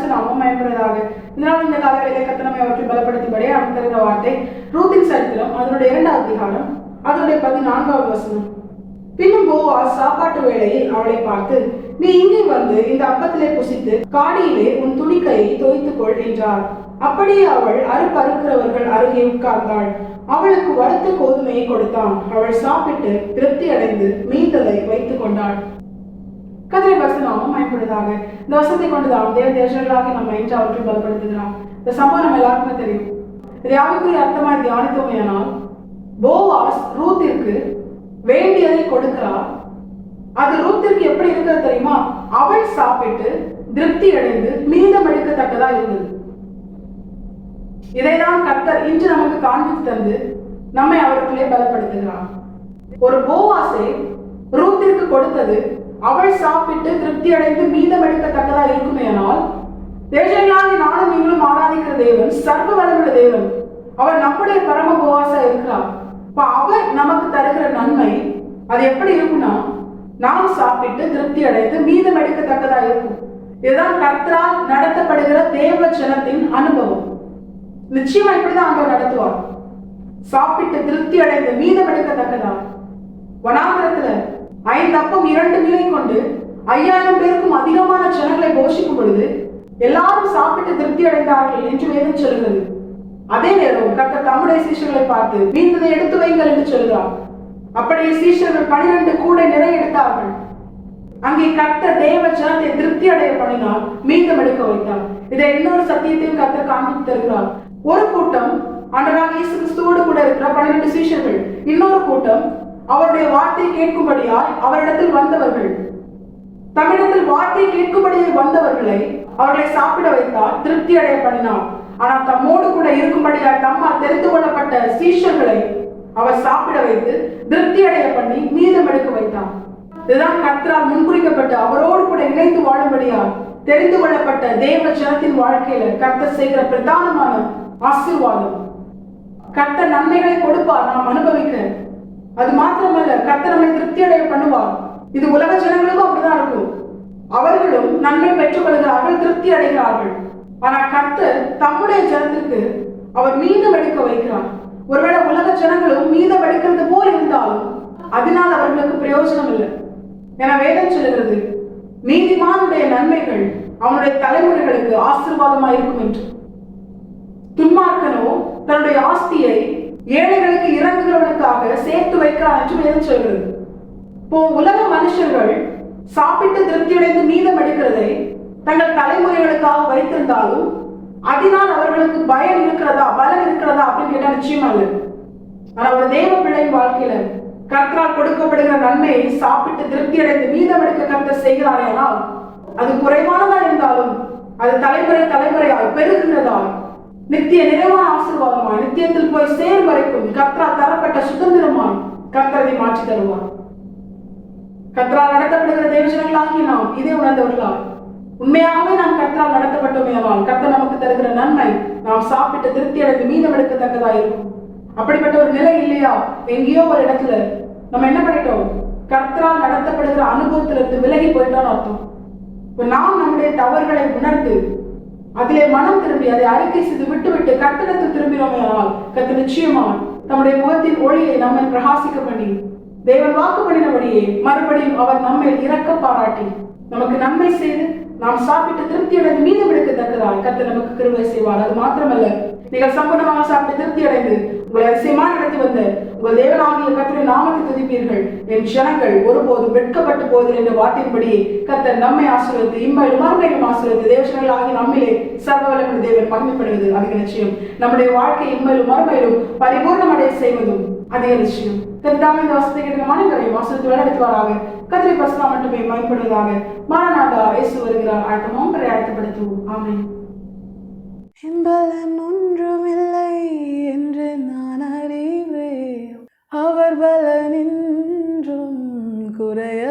பரிசுநாமம் பயன்படுவதாக. இதனால் இந்த காலங்களிலே கர்த்தர் நம்மை அவற்றை பலப்படுத்திபடியே நமக்கு தருகிற வார்த்தை ரூத்தின் சரித்திரம் அதனுடைய 2வது அதிகாரம் அதனுடைய 14வது வசனம். பின்னும் போவாஸ் சாப்பாட்டு வேளையில் அவளை பார்த்து, நீ இங்கே வந்து இந்த அப்பத்திலே புசித்து காடியிலே உன் துணிக்கையை தோய்த்துக் கொள் என்றார். அப்படியே அவள் அறுப்பறுக்கிறவர்கள் அருகே உட்கார்ந்தாள். அவளுக்கு வறுத்த கோதுமையை கொடுத்தான். அவள் சாப்பிட்டு திருப்தி அடைந்து மீந்ததை வைத்துக் கொண்டாள். கர்த்தருடைய பரிசுநாமம் மகிமைப்படுவதாக. இந்த வசனத்தை கொண்டுதான் தேவ தேசங்களாகி நம்ம இன்று அவற்றை பலப்படுத்துகிறான். இந்த சம்பவம் நம்ம எல்லாருக்குமே தெரியும். இது யாருக்குரிய அர்த்தமாய் தியானித்தோமையானால், போவாஸ் ரூத்திற்கு வேண்டியதை கொடுக்கிறார். அது ரூத்திற்கு எப்படி இருக்கிறது தெரியுமா? அவள் சாப்பிட்டு திருப்தி அடைந்து மீதம் எடுக்கத்தக்கதா இருந்தது. இதைதான் கர்த்தர் இன்று நமக்கு காண்பித்து தந்து நம்மை அவருக்குள்ளே பலப்படுத்துகிறார். ஒரு போவாசை ரூத்திற்கு கொடுத்தது அவள் சாப்பிட்டு திருப்தி அடைந்து மீதம் எடுக்கத்தக்கதா இருக்குமேனால், தேசங்களாகி நானும் நீங்களும் ஆராதிக்கிற தேவன் சர்வ வல்லமையுள்ள தேவன். அவர் நம்முடைய பரம போவாசா இருக்கிறார். அவர் நமக்கு தருகிற நன்மை அது எப்படி இருக்கும்னா, நாம் சாப்பிட்டு திருப்தி அடைந்து மீதம் எடுக்கத்தக்கதா இருக்கும். இதுதான் கர்த்தரால் நடத்தப்படுகிற தேவ ஜனத்தின் அனுபவம். நிச்சயமா இப்படிதான் ஆண்டவர் நடத்துவார். சாப்பிட்டு திருப்தி அடைந்து மீதம் எடுக்கத்தக்கதா. வனாந்திரத்துல 5 அப்பம் 2 மீனை கொண்டு 5000 பேருக்கும் அதிகமான ஜனங்களை போஷிக்கும் பொழுது எல்லாரும் சாப்பிட்டு திருப்தி அடைந்தார்கள் என்று வேதம் சொல்கிறது. அதே நேரம் கர்த்தர் தம்முடைய சீஷர்களை பார்த்து மீந்ததை எடுத்து வைங்கள் என்று சொல்கிறார். அப்படியே சீஷர்கள் 12 கூடை நிறைய எடுத்தார்கள். அங்கே கர்த்தர் தேவ ஜனத்தை திருப்தி அடைய பண்ணினார், மீதம் எடுக்க வைத்தார். இதை இன்னொரு சத்தியத்தையும் கர்த்தர் காண்பித்து தருகிறார். ஒரு கூட்டம் ஆண்டவராகிய இயேசு கிறிஸ்துவோடு கூட இருக்கிற 12 சீஷர்கள், இன்னொரு கூட்டம் அவருடைய வார்த்தை கேட்கும்படியாய் அவரிடத்தில் வந்தவர்கள். தம்மிடத்தில் வார்த்தை கேட்கும்படியாய் வந்தவர்களை அவர்களை சாப்பிட வைத்தார், திருப்தி அடைய பண்ணினார். ஆனால் தம்மோடு கூட இருக்கும்படியாய் தம்மால் தெரிந்து கொள்ளப்பட்ட சீஷர்களை அவர் சாப்பிட வைத்து திருப்தி அடைய பண்ணி மீதம் எடுக்க வைத்தார். இதுதான் கர்த்தரால் முன்குறிக்கப்பட்டு அவரோடு கூட இணைந்து வாழும்படியால் தெரிந்து கொள்ளப்பட்ட தேவ ஜனத்தின் வாழ்க்கையில கர்த்தர் செய்கிற பிரதானமான ஆசீர்வாதம். கர்த்தர் நன்மைகளை கொடுப்பார், நாம் அனுபவிக்க. அது மாத்திரமல்ல, கர்த்தர் நம்மை திருப்தி அடைய பண்ணுவார். இது உலக ஜனங்களுக்கும் அப்படிதான் இருக்கும். அவர்களும் நன்மை பெற்றுக் கொள்கிறார்கள், திருப்தி அடைகிறார்கள். ஆனால் கர்த்தர் தம்முடைய ஜனத்திற்கு அவர் மீதம் எடுக்க வைக்கிறார். ஒருவேளை உலக ஜனங்களும் மீதம் எடுக்கிறது போல் இருந்தாலும் அதனால் அவர்களுக்கு பிரயோஜனம் இல்லை. என வேதம் சொல்லுகிறது, நீதிமானுடைய நன்மைகள் அவனுடைய தலைமுறைகளுக்கு ஆசீர்வாதமாக இருக்கும் என்று. துன்மார்க்கனோ தன்னுடைய ஆஸ்தியை ஏழைகளுக்கு இறங்குகிறவனுக்காக சேர்த்து வைக்கிறான் என்று வேதம் சொல்கிறது. இப்போ உலக மனுஷர்கள் சாப்பிட்டு திருப்தி அடைந்து மீதம் எடுக்கிறதை தங்கள் தலைமுறைகளுக்காக வைத்திருந்தாலும் அதனால் அவர்களுக்கு பலன் இருக்கிறதா அப்படின்னு கேட்டா நிச்சயமா இல்லை. ஆனா ஒரு தேவ பிள்ளையின் வாழ்க்கையில கர்த்தரால் கொடுக்கப்படுகிற நன்மையை சாப்பிட்டு திருப்தி அடைந்து மீதம் எடுக்க கர்த்தர் செய்கிறாரே, ஆனால் அது குறைவானதா இருந்தாலும் அது தலைமுறையாய் பெருகுகிறதாய் நித்திய நிறைவான ஆசீர்வாதமாய் நித்தியத்தில் போய் சேரும் வரைக்கும் கர்த்தரால் தரப்பட்ட சுதந்திரமாய் கர்த்தரை மாற்றி தருவார். கர்த்தரால் நடத்தப்படுகிற தேவஜனங்களாகிய நாம் இதை உணர்ந்தவர்களால் உண்மையாகவே நாம் கர்த்தரால் நடத்தப்பட்டோமேயானால் கர்த்தர் நமக்கு தருகிற நன்மை நாம் சாப்பிட்டு திருப்தி அடைந்து மீதம் எடுக்கத்தக்கதா இருக்கும். அப்படிப்பட்ட ஒரு நிலை இல்லையா? எங்கேயோ ஒரு இடத்துல நம்ம என்ன பண்ணிட்டோம்? கர்த்தரால் நடத்தப்படுகிற அனுபவத்திலிருந்து விலகி போயிட்டோம்னு அர்த்தம். இப்ப நாம் நம்முடைய தவறுகளை உணர்ந்து அதிலே மனம் திரும்பி அதை அறிக்கை செய்து விட்டு கர்த்தரிடத்தில் திரும்பினோமேயானால் கர்த்தர் நிச்சயமா தம்முடைய முகத்தின் ஒளியை நம்மை பிரகாசிக்க பண்ணி தேவன் வாக்கு பண்ணினபடியே மறுபடியும் அவர் நம்மை இரக்க பாராட்டி நமக்கு நன்மை செய்து நாம் சாப்பிட்டு திருப்தி அடைந்து மீதம் எடுக்கத்தக்கதாய் கர்த்தர் நமக்கு கிருபை செய்வார். அது மாத்திரமல்ல, நீங்கள் சம்பூர்ணமாக சாப்பிட்டு திருப்தி அடைந்து உங்களை அதிசயமாக நடத்தி வந்த உங்கள் தேவனாகிய கர்த்தருடைய நாமத்தை துதிப்பீர்கள். என் ஜனங்கள் ஒருபோதும் வெட்கப்பட்டு போவதில்லை என்ற வார்த்தையின்படியே கர்த்தர் நம்மை ஆசீர்வதித்து இம்மையிலும் மறுமையிலும் ஆசீர்வதித்து தேவஜனங்களாகிய நம்மிலே சர்வ வல்லமையுள்ள தேவன் மகிமைப்படுவது அதிக நிச்சயம். நம்முடைய வாழ்க்கை இம்மையிலும் மறுமையிலும் பரிபூர்ணமடைய செய்வதும் அதிக நிச்சயம். கர்த்தாவே, இந்த வசனத்தை கேட்கிற அனைவரையும் ஆசீர்வதித்து வழிநடத்துவாராக. கர்த்தருடைய பரிசுத்தம் மட்டுமே மகிமைப்படுவதாக. மாரநாதா, இயேசு வருகிறார். அழைத்தோம், அழைத்தப்படுத்துவோம். ஆமென். பலன் ஒன்றுமில்லை என்று நான் அறிவேன், அவர் பலனின்றும் குறைய